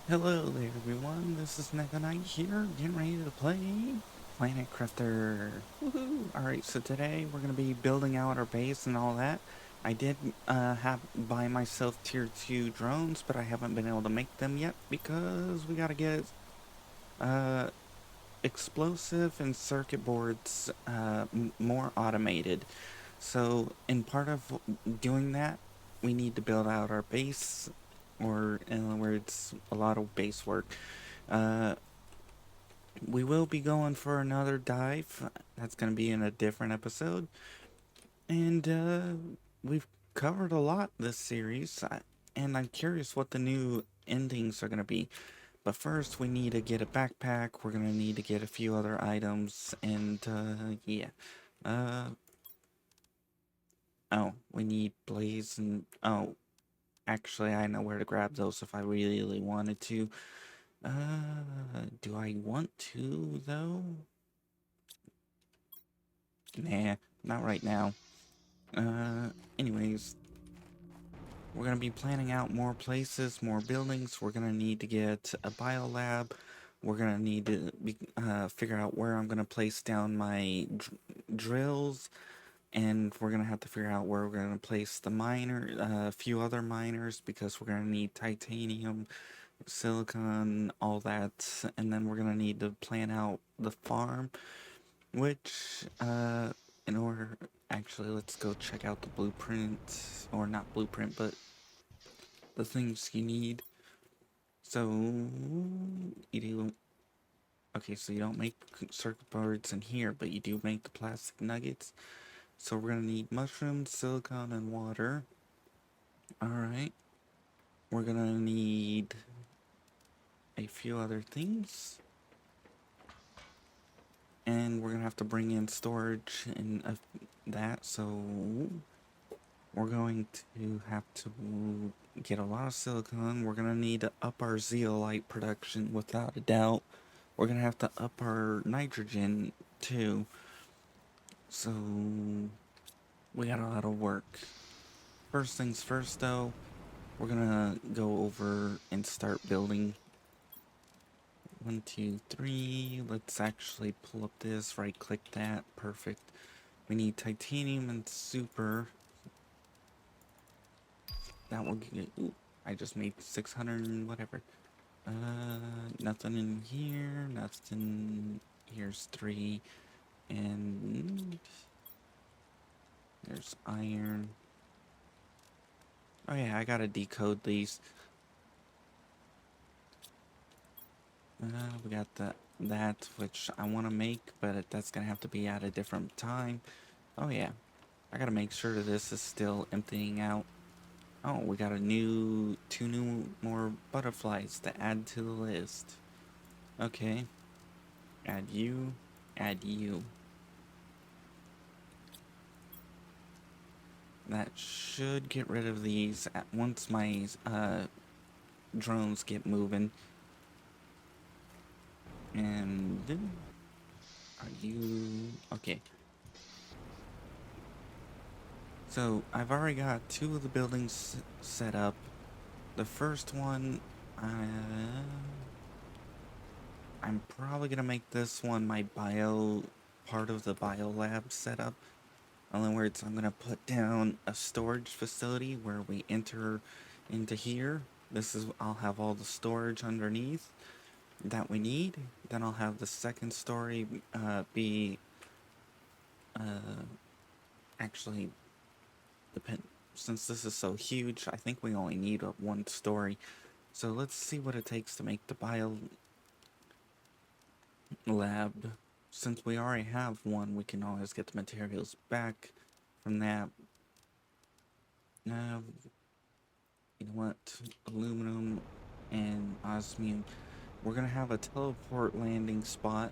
Hello there, everyone. This is Neko here, getting ready to play Planet Crafter. Woohoo! Alright, so today we're going to be building out our base and all that. I did have buy myself tier 2 drones, but I haven't been able to make them yet because we got to get uh, explosive and circuit boards more automated. So, in part of doing that, we need to build out our base, or in other words, a lot of base work. Uh, we will be going for another dive. That's going to be in a different episode. And we've covered a lot this series, and I'm curious what the new endings are going to be. But first, we need to get a backpack. We're going to need to get a few other items, and yeah. Uh, oh, we need blaze and oh, actually, I know where to grab those if I really wanted to. Do I want to though? Nah, not right now. Anyways, we're gonna be planning out more places, more buildings. We're gonna need to get a biolab. We're gonna need to figure out where I'm gonna place down my drills, and we're gonna have to figure out where we're gonna place the a few other miners because we're gonna need titanium, silicon, all that, and then we're gonna need to plan out the farm, which, in order, actually, let's go check out the blueprint, or not blueprint, but the things you need. So, you do, okay, so you don't make circuit boards in here, but you do make the plastic nuggets. So we're gonna need mushrooms, silicon, and water. Alright. We're gonna need a few other things. And we're gonna have to bring in storage and that, so we're going to have to get a lot of silicon. We're gonna need to up our zeolite production without a doubt. We're gonna have to up our nitrogen too. So we got a lot of work. First things first though, we're gonna go over and start building. 1, 2, 3. Let's actually pull up this, right click that, perfect. We need titanium and super. That will get, ooh, I just made 600 and whatever. Nothing in here, nothing, here's 3, and there's iron. Oh yeah, I gotta decode these. We got that, which I want to make, but that's gonna have to be at a different time. Oh yeah, I gotta make sure this is still emptying out. Oh, we got two new more butterflies to add to the list. Okay, add you, add you. That should get rid of these at once my drones get moving. And are you okay? So I've already got 2 of the buildings set up. The first one, I'm probably gonna make this one my part of the bio lab setup. In other words, I'm gonna put down a storage facility where we enter into here. I'll have all the storage underneath that we need. Then I'll have the second story be actually depend since this is so huge. I think we only need one story. So let's see what it takes to make the bio lab. Since we already have one, we can always get the materials back from that. Now, you know what? Aluminum and osmium. We're gonna have a teleport landing spot,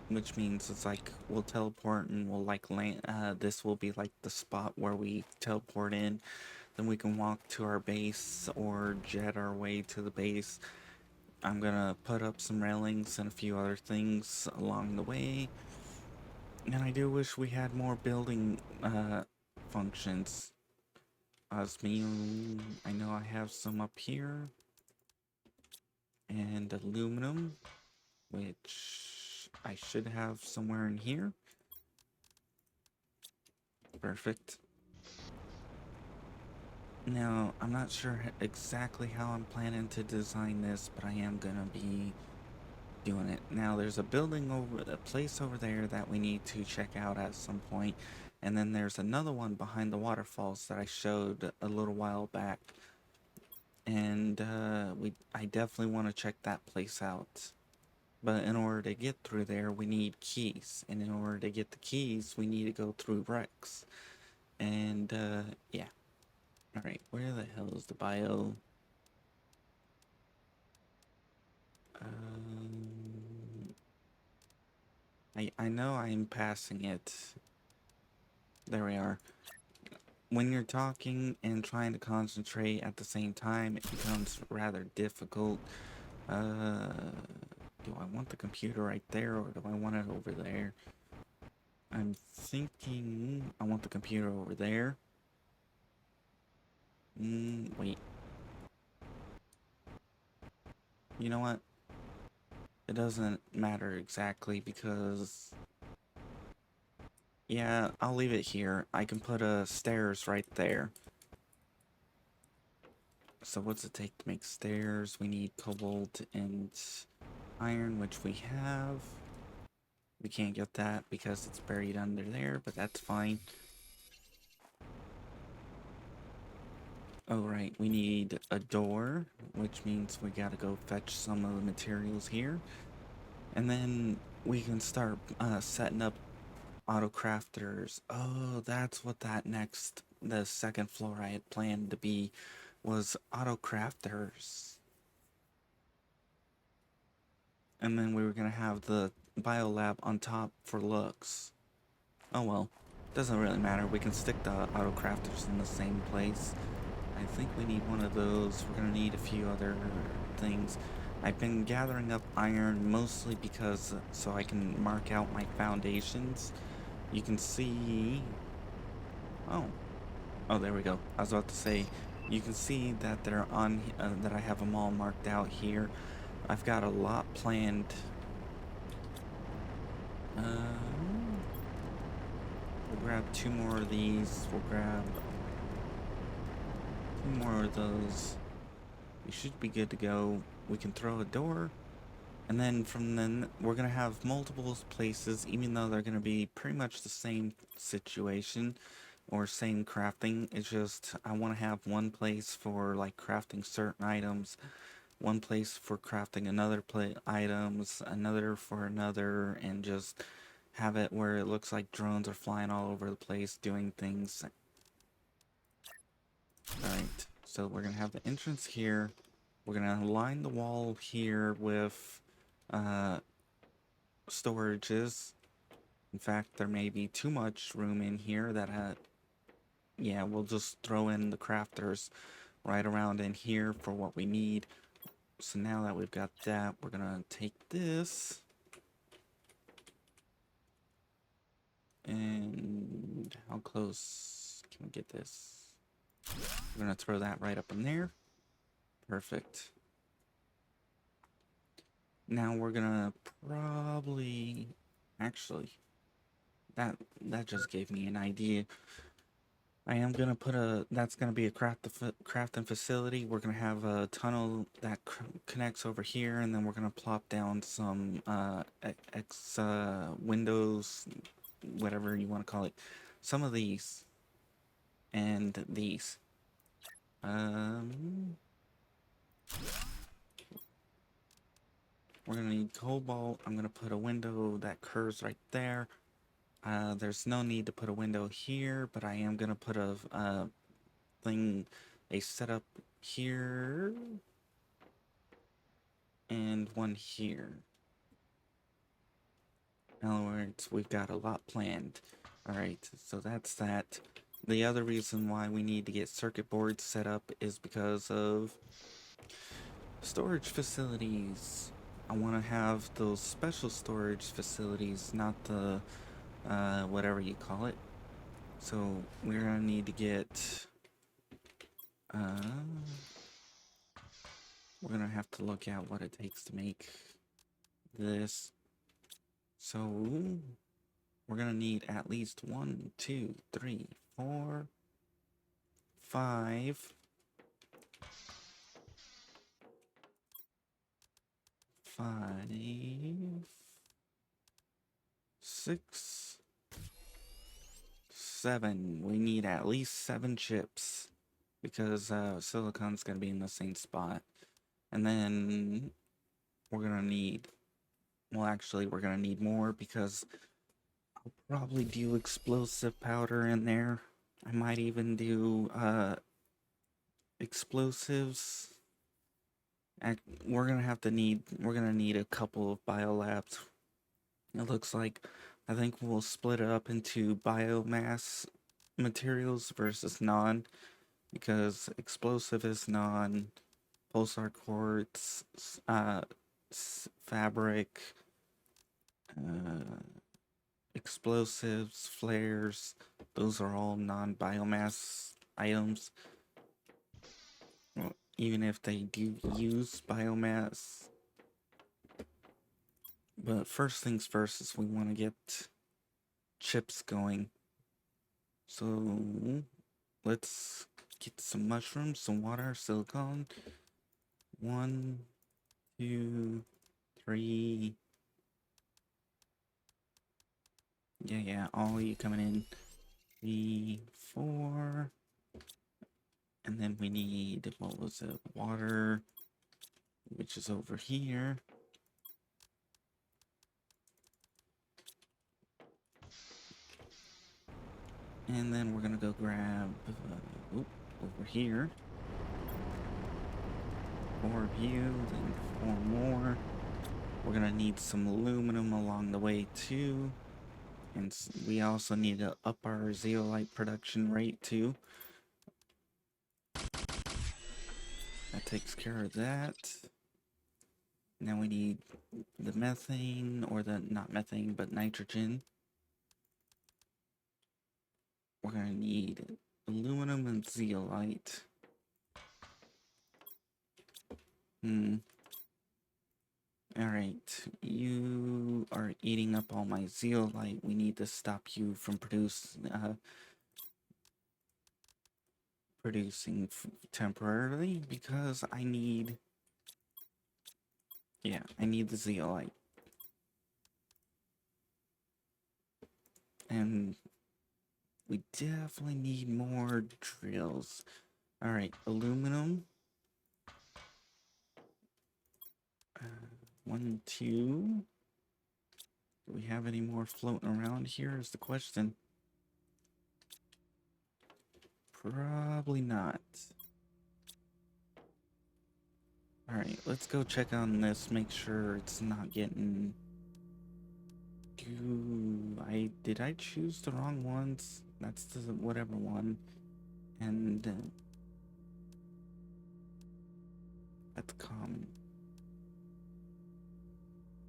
which means it's like we'll teleport and we'll like land. This will be like the spot where we teleport in. Then we can walk to our base or jet our way to the base. I'm gonna put up some railings and a few other things along the way. And I do wish we had more building functions. Osmium, I know I have some up here. and aluminum, which I should have somewhere in here. Perfect. Now, I'm not sure exactly how I'm planning to design this, but I am gonna be doing it. Now, there's a place over there that we need to check out at some point, and then there's another one behind the waterfalls that I showed a little while back, and I definitely want to check that place out. But in order to get through there, we need keys, and in order to get the keys, we need to go through Rex. And yeah. All right, where the hell is the bio? Um, I know I'm passing it. There we are. When you're talking and trying to concentrate at the same time, it becomes rather difficult. Do I want the computer right there or do I want it over there? I'm thinking I want the computer over there. Wait. You know what? It doesn't matter exactly because... Yeah, I'll leave it here. I can put stairs right there. So what's it take to make stairs? We need cobalt and iron, which we have. We can't get that because it's buried under there, but that's fine. Oh, right, we need a door, which means we gotta go fetch some of the materials here. And then we can start setting up auto crafters. Oh, that's what the second floor I had planned to be, was auto crafters. And then we were gonna have the biolab on top for looks. Oh well, doesn't really matter. We can stick the auto crafters in the same place. I think we need one of those. We're gonna need a few other things. I've been gathering up iron mostly because so I can mark out my foundations. You can see... Oh. Oh, there we go. I was about to say, you can see that they're on, that I have them all marked out here. I've got a lot planned. We'll grab two more of these. We'll grab two more of those. We should be good to go. We can throw a door. And then from then, we're going to have multiple places, even though they're going to be pretty much the same situation or same crafting. It's just, I want to have one place for like crafting certain items, one place for crafting another items, another for another, and just have it where it looks like drones are flying all over the place doing things. Alright, so we're going to have the entrance here. We're going to line the wall here with storages. In fact, there may be too much room in here that, yeah, we'll just throw in the crafters right around in here for what we need. So now that we've got that, we're gonna take this and how close can we get this? We're gonna throw that right up in there. Perfect. Now we're gonna probably, actually, that just gave me an idea. I am gonna put that's gonna be a crafting facility. We're gonna have a tunnel that connects over here, and then we're gonna plop down some windows, whatever you want to call it. Some of these and these. We're gonna need cobalt. I'm gonna put a window that curves right there. There's no need to put a window here, but I am gonna put a setup here and one here. In other words, we've got a lot planned. Alright, so that's that. The other reason why we need to get circuit boards set up is because of storage facilities. I want to have those special storage facilities, not the whatever you call it. So we're gonna need to get we're gonna have to look at what it takes to make this. So we're gonna need at least 1, 2, 3, 4, 5, 6, 7. We need at least 7 chips because silicon's gonna be in the same spot. And then we're gonna need, well, actually, we're gonna need more because I'll probably do explosive powder in there. I might even do explosives. We're gonna need a couple of biolabs. It looks like I think we'll split it up into biomass materials versus non, because explosive is non, pulsar quartz, fabric, uh, explosives, flares, those are all non-biomass items. Well, even if they do use biomass. But first things first is we want to get chips going. So let's get some mushrooms, some water, silicone. 1, 2, 3. Yeah, all you coming in. 3, 4. And then we need, what was it? Water, which is over here. And then we're gonna go grab, over here. 4 of you, then 4 more. We're gonna need some aluminum along the way too. And we also need to up our zeolite production rate too. That takes care of that. Now we need the methane, or the, not methane, but nitrogen. We're gonna need aluminum and zeolite. Alright, you are eating up all my zeolite. We need to stop you from producing temporarily, because I need, yeah, I need the zeolite. And we definitely need more drills. Alright, aluminum. 1, 2. Do we have any more floating around here is the question. Probably not. Alright, let's go check on this, make sure it's not getting... Did I choose the wrong ones? That's the whatever one. And that's common.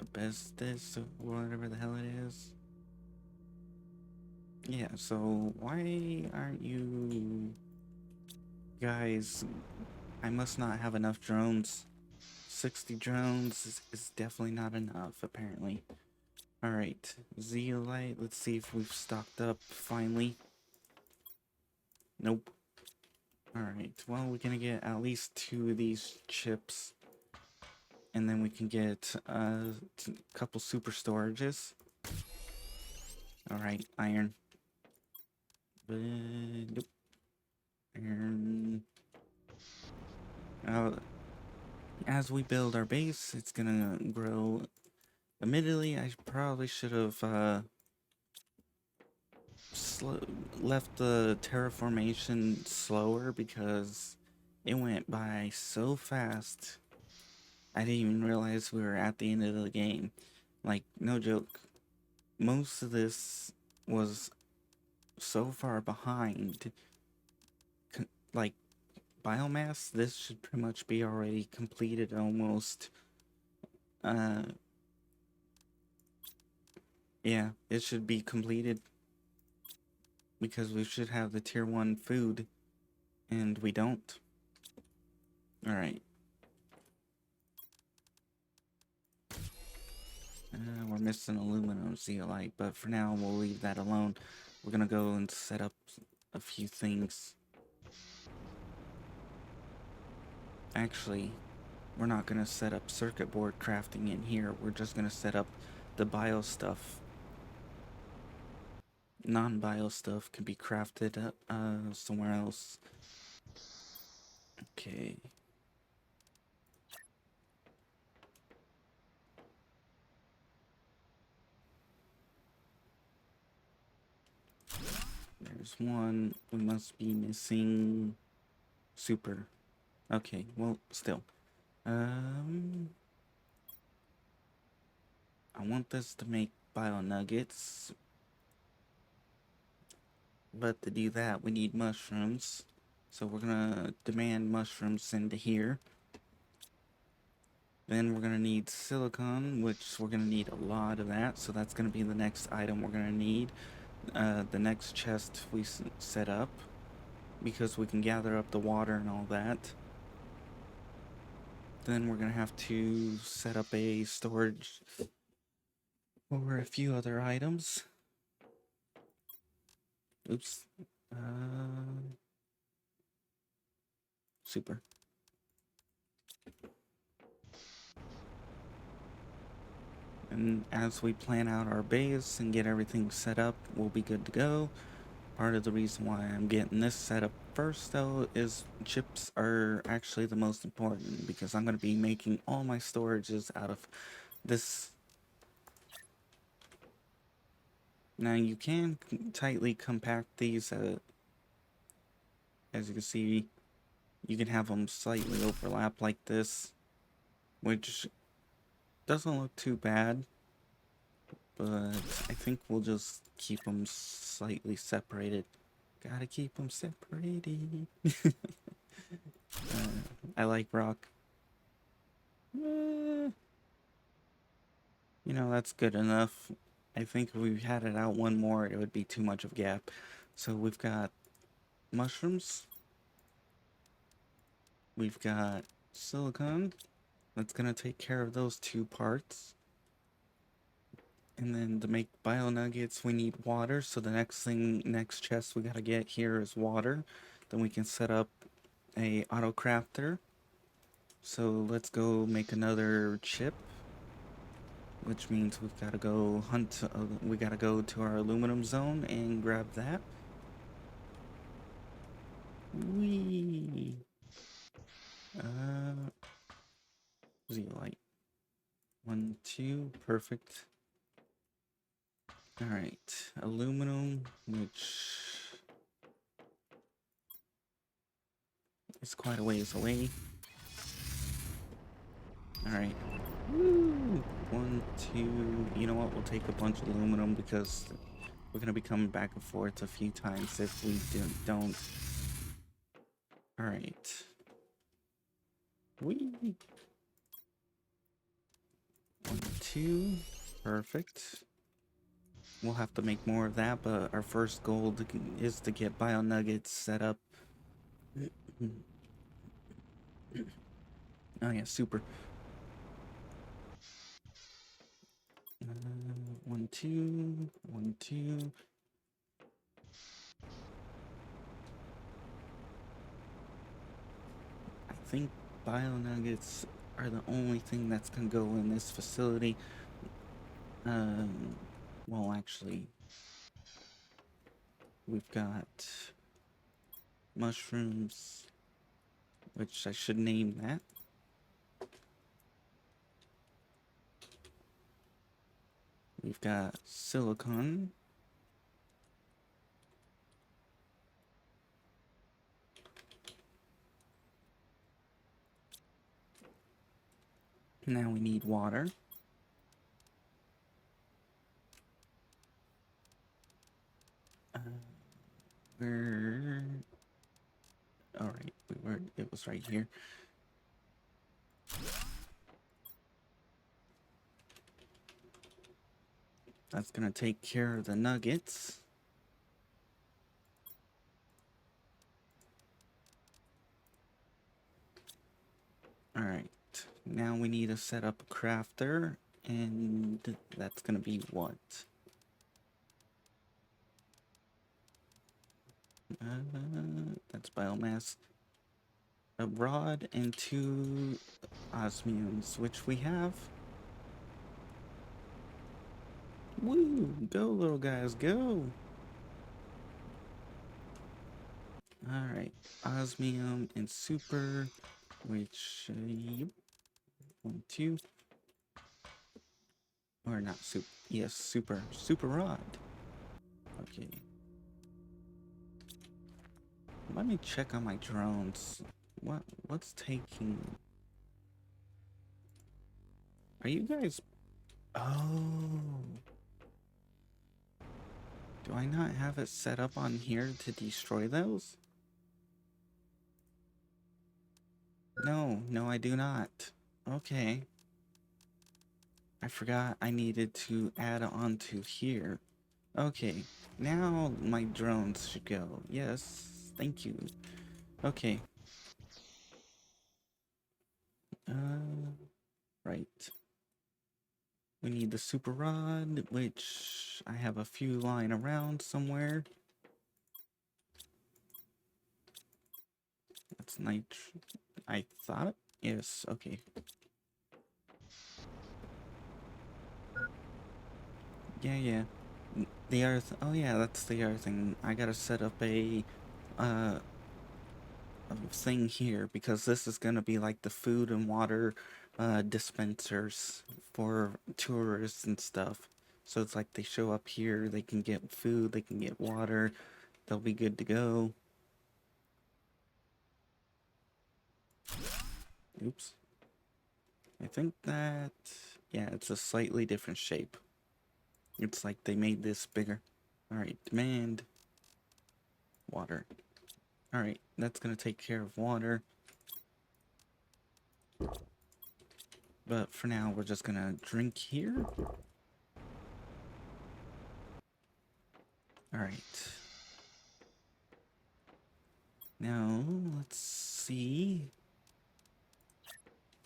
Asbestos, or whatever the hell it is. Yeah, so why aren't you guys... I must not have enough drones. 60 drones is definitely not enough, apparently. Alright, zeolite, let's see if we've stocked up finally. Nope. Alright, well, we're gonna get at least 2 of these chips. And then we can get a couple super storages. Alright, iron. Nope. Iron. As we build our base, it's gonna grow. Admittedly, I probably should have left the terraformation slower, because it went by so fast. I didn't even realize we were at the end of the game. Like, no joke. Most of this was so far behind. Like, biomass, this should pretty much be already completed almost. Yeah, it should be completed, because we should have the tier 1 food, and we don't. Alright. missing aluminum zeolite, but for now we'll leave that alone. We're gonna go and set up a few things. Actually, we're not gonna set up circuit board crafting in here. We're just gonna set up the bio stuff. Non-bio stuff can be crafted somewhere else. Okay. There's one. We must be missing super. Okay, well, still. I want this to make bio nuggets. But to do that, we need mushrooms. So we're gonna demand mushrooms into here. Then we're gonna need silicon, which we're gonna need a lot of that. So that's gonna be the next item we're gonna need. The next chest we set up, because we can gather up the water and all that. Then we're gonna have to set up a storage for a few other items. Oops. Super. And as we plan out our base and get everything set up, we'll be good to go. Part of the reason why I'm getting this set up first, though, is chips are actually the most important, because I'm going to be making all my storages out of this. Now, you can tightly compact these, as you can see, you can have them slightly overlap like this, which doesn't look too bad, but I think we'll just keep them slightly separated. Gotta keep them separated. I like rock. You know, that's good enough. I think if we had it out one more, it would be too much of a gap. So we've got mushrooms. We've got silicone. That's gonna take care of those two parts. And then to make bio nuggets, we need water. So the next chest we gotta get here is water. Then we can set up a auto crafter. So let's go make another chip, which means we've got to go hunt. We got to go to our aluminum zone and grab that. Whee! Zeolite. 1, 2, perfect. All right, aluminum, which is quite a ways away. All right. Woo! 1, 2. You know what? We'll take a bunch of aluminum because we're gonna be coming back and forth a few times if we don't. All right. Whee! 1, 2. Perfect. We'll have to make more of that, but our first goal is to get bio nuggets set up. Oh yeah, super. 1, 2, 1, 2. I think bio nuggets are the only thing that's gonna go in this facility. Well, actually, we've got mushrooms, which I should name that. We've got silicon. Now we need water. Where? All right, it was right here. That's gonna take care of the nuggets. All right, now we need to set up a crafter, And that's gonna be what? That's biomass. A rod and 2 osmiums, which we have. Woo! Go, little guys, go! Alright, osmium and super, which, yep, 1, 2, or not super, yes, super rod. Okay. Let me check on my drones. What's taking... Are you guys... Oh... Do I not have it set up on here to destroy those? No, I do not. Okay. I forgot I needed to add on to here. Okay, now my drones should go. Yes, thank you. Okay. Right. We need the super rod, which I have a few lying around somewhere. That's I thought? Yes, okay. Yeah. The other oh yeah, that's the other thing. I gotta set up uh, a thing here because this is gonna be like the food and water dispensers for tourists and stuff. So it's like they show up here, they can get food, they can get water, they'll be good to go. Oops. I think that, yeah, it's a slightly different shape. It's like they made this bigger. Alright, demand. Water. Alright, that's gonna take care of water. But for now, we're just gonna drink here. Alright. Now, let's see.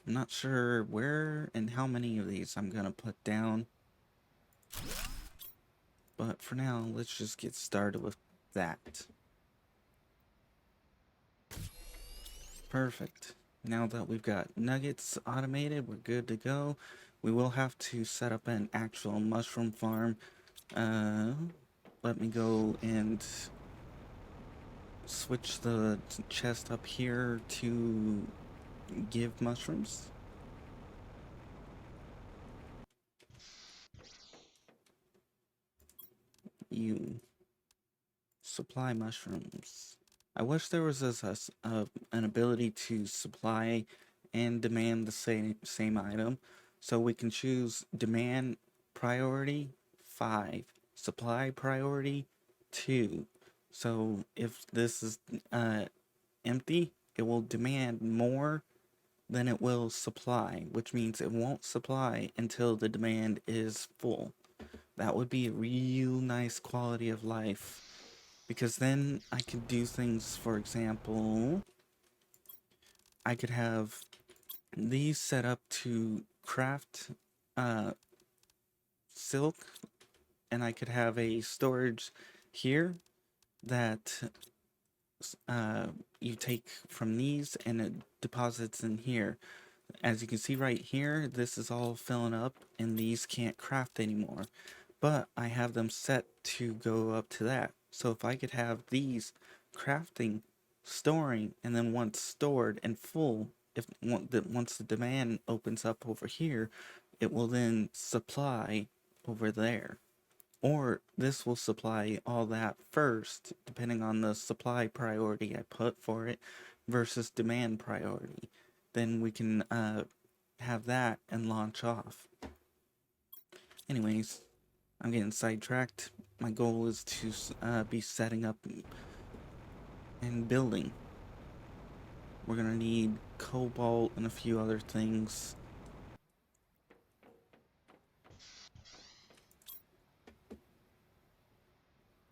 I'm not sure where and how many of these I'm gonna put down. But for now, let's just get started with that. Perfect. Now that we've got nuggets automated, we're good to go. We will have to set up an actual mushroom farm. Let me go and switch the chest up here to give mushrooms. You supply mushrooms. I wish there was an ability to supply and demand the same item, so we can choose demand priority 5, supply priority 2. So if this is empty, it will demand more than it will supply, which means it won't supply until the demand is full. That would be a real nice quality of life. Because then I could do things, for example, I could have these set up to craft silk, and I could have a storage here that you take from these and it deposits in here. As you can see right here, this is all filling up and these can't craft anymore. But I have them set to go up to that. So if I could have these crafting, storing, and then once stored and full, if once the demand opens up over here, it will then supply over there. Or this will supply all that first, depending on the supply priority I put for it versus demand priority. Then we can have that and launch off. Anyways, I'm getting sidetracked. My goal is to be setting up and building. We're gonna need cobalt and a few other things.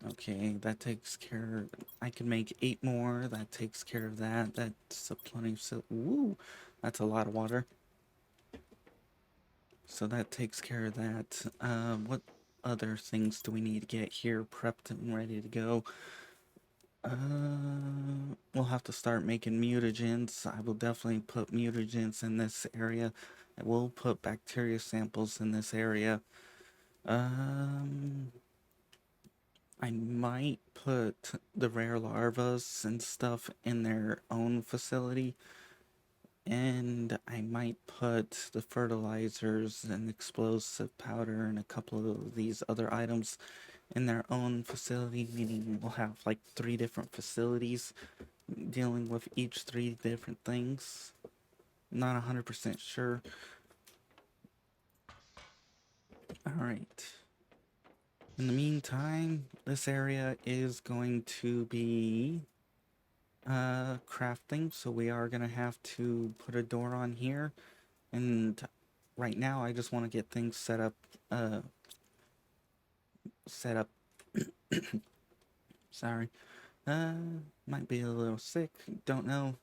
Okay, that takes care. I can make 8 more. That takes care of that. That's a plenty of woo. That's a lot of water. so that takes care of that. What other things do we need to get here prepped and ready to go? We'll have to start making mutagens. I will definitely put mutagens in this area. I will put bacteria samples in this area. Um, I might put the rare larvas and stuff in their own facility. And I might put the fertilizers and explosive powder and a couple of these other items in their own facility, meaning we'll have like 3 different facilities dealing with each 3 different things. Not 100% sure. Alright. In the meantime, this area is going to be crafting, so we are going to have to put a door on here. And right now I just want to get things set up, sorry, might be a little sick, don't know.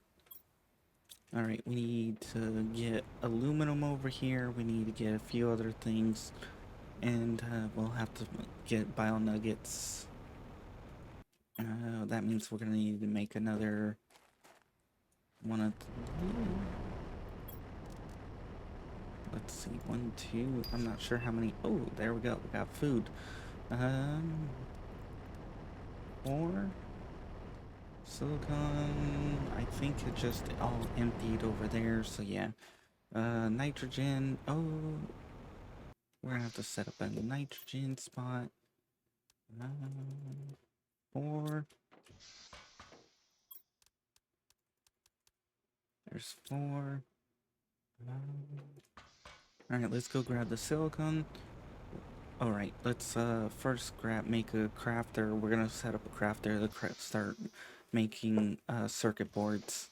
Alright, we need to get aluminum over here, we need to get a few other things, and we'll have to get bio nuggets. That means we're gonna need to make another one of let's see, 1, 2, I'm not sure how many. Oh, there we go, we got food. 4 silicon. I think it just all emptied over there, so yeah. Nitrogen. Oh, we're gonna have to set up a nitrogen spot. 4. There's 4. Alright, let's go grab the silicon. Alright, let's first make a crafter. We're gonna set up a crafter to start making circuit boards.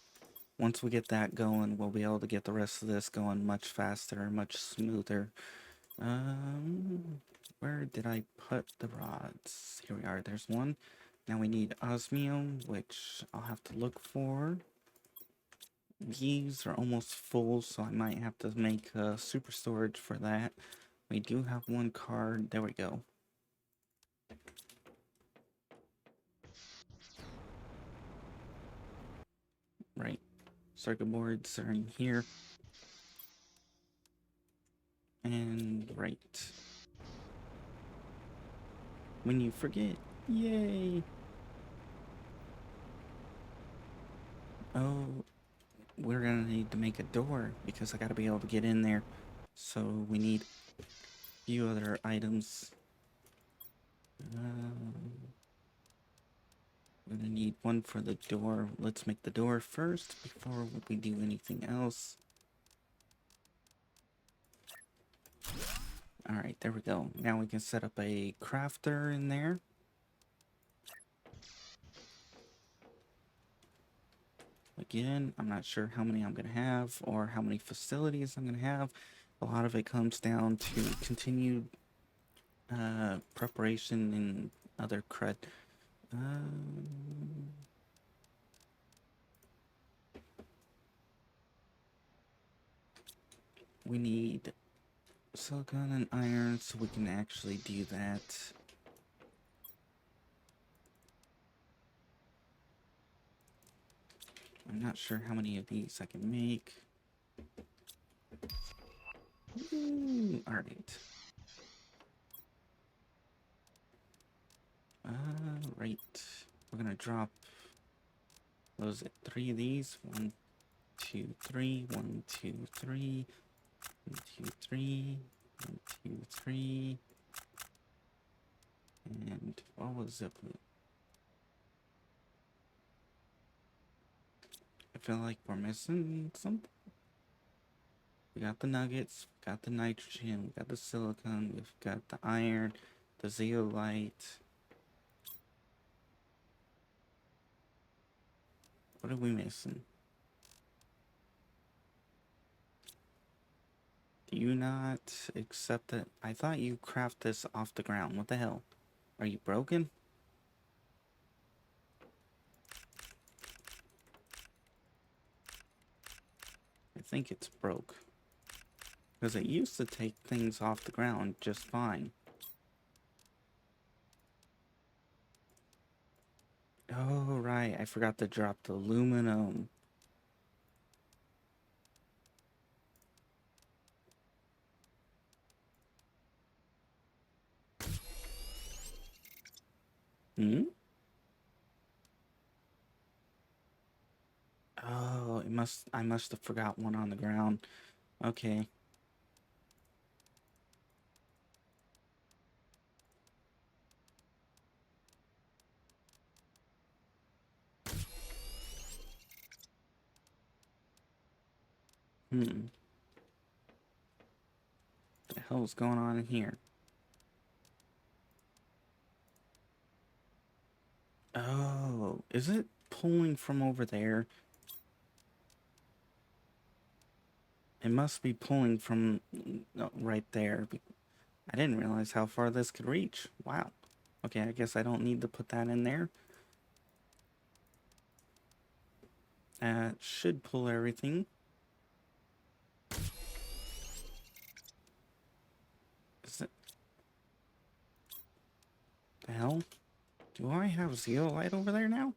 Once we get that going, we'll be able to get the rest of this going much faster, much smoother. Where did I put the rods? Here we are, there's one. Now we need osmium, which I'll have to look for. These are almost full, so I might have to make super storage for that. We do have 1 card, there we go. Right, circuit boards are in here. And right. When you forget, yay! Oh, we're gonna need to make a door because I gotta be able to get in there. So we need a few other items. We're gonna need one for the door. Let's make the door first before we do anything else. Alright, there we go. Now we can set up a crafter in there. Again, I'm not sure how many I'm going to have or how many facilities I'm going to have. A lot of it comes down to continued preparation and other crud. We need silicon and iron so we can actually do that. I'm not sure how many of these I can make. Alright. Right. We're gonna drop, what was it, 3 of these? 1, 2, 3, 1, 2, 3, 1, 2, 3, 1, 2, 3. And what was it? I feel like we're missing something. We got the nuggets, we got the nitrogen, we got the silicon, we've got the iron, the zeolite. What are we missing? Do you not accept it? I thought you craft this off the ground. What the hell? Are you broken? I think it's broke. Because it used to take things off the ground just fine. Oh, right. I forgot to drop the aluminum. Hmm? Oh, I must have forgot one on the ground. Okay. Hmm. What the hell's going on in here? Oh, is it pulling from over there? It must be pulling from right there. I didn't realize how far this could reach. Wow. Okay, I guess I don't need to put that in there. Should pull everything. Is it... The hell? Do I have zeolite over there now?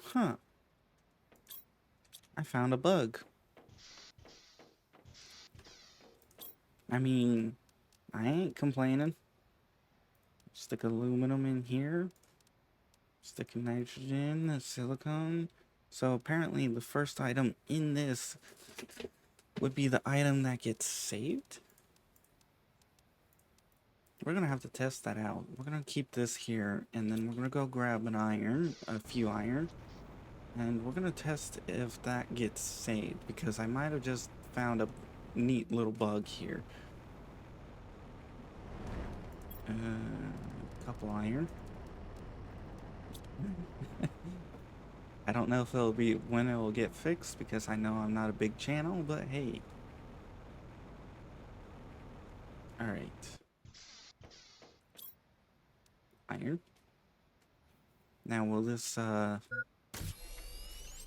Huh. I found a bug. I mean, I ain't complaining. Stick aluminum in here. Stick nitrogen, silicone. So apparently the first item in this would be the item that gets saved. We're gonna have to test that out. We're gonna keep this here, and then we're gonna go grab an iron, a few iron, and we're gonna test if that gets saved, because I might have just found a neat little bug here. Couple iron. I don't know if it'll be when it will get fixed, because I know I'm not a big channel, but hey. Alright. Iron. Now will this, oh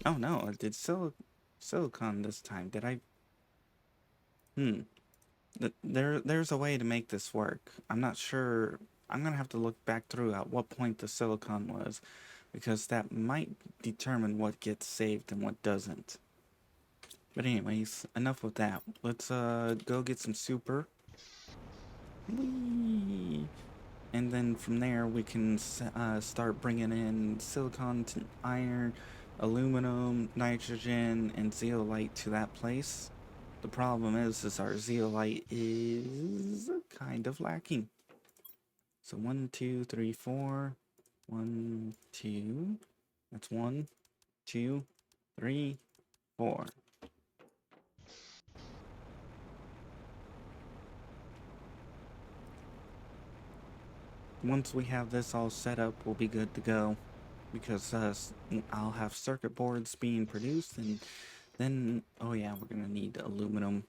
no, I did silicon this time. Did I? Hmm. There's a way to make this work. I'm not sure. I'm gonna have to look back through at what point the silicon was, because that might determine what gets saved and what doesn't. But anyways, enough with that. Let's go get some super. Whee! And then from there we can start bringing in silicon, iron, aluminum, nitrogen, and zeolite to that place. The problem is our zeolite is kind of lacking. So 1, 2, 3, 4. 1, 2. That's 1, 2, 3, 4. Once we have this all set up, we'll be good to go. Because I'll have circuit boards being produced, and then, oh yeah, we're gonna need aluminum.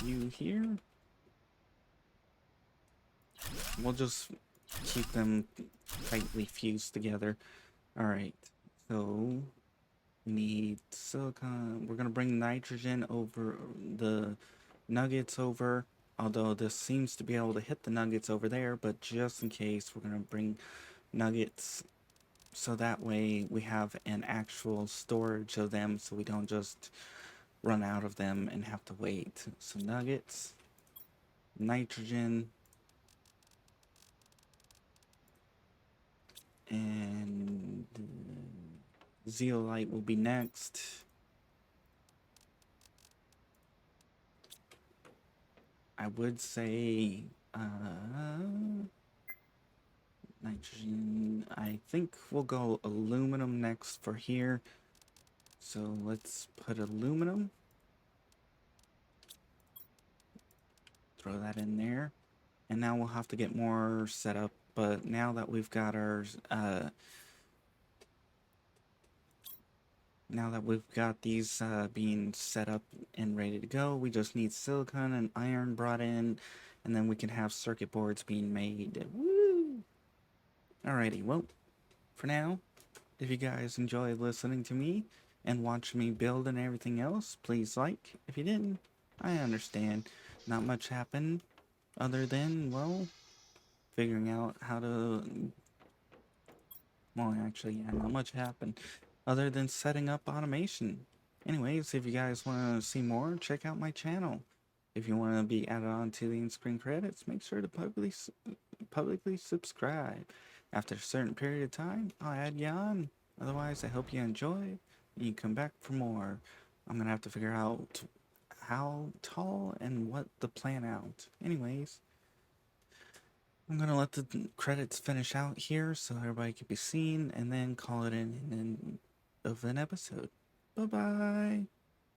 You here? We'll just keep them tightly fused together. Alright, so we need silicon. We're gonna bring nitrogen over, the nuggets over. Although this seems to be able to hit the nuggets over there, but just in case, we're gonna bring nuggets so that way we have an actual storage of them, so we don't just run out of them and have to wait. So nuggets, nitrogen, and zeolite will be next. I would say nitrogen. I think we'll go aluminum next for here. So let's put aluminum. Throw that in there. And now we'll have to get more set up. But now that we've got our now that we've got these being set up and ready to go, we just need silicon and iron brought in, and then we can have circuit boards being made. Woo! Alrighty, well, for now, if you guys enjoy listening to me and watch me build and everything else, please like. If you didn't, I understand. Not much happened other than, well, figuring out how to. Well, actually, yeah, not much happened other than setting up automation. Anyways, if you guys want to see more, check out my channel. If you want to be added on to the in-screen credits, make sure to publicly subscribe. After a certain period of time, I'll add you on. Otherwise, I hope you enjoy and you come back for more. I'm gonna have to figure out how tall and what the plan out. Anyways, I'm gonna let the credits finish out here so everybody can be seen and then call it in of an episode. Bye bye.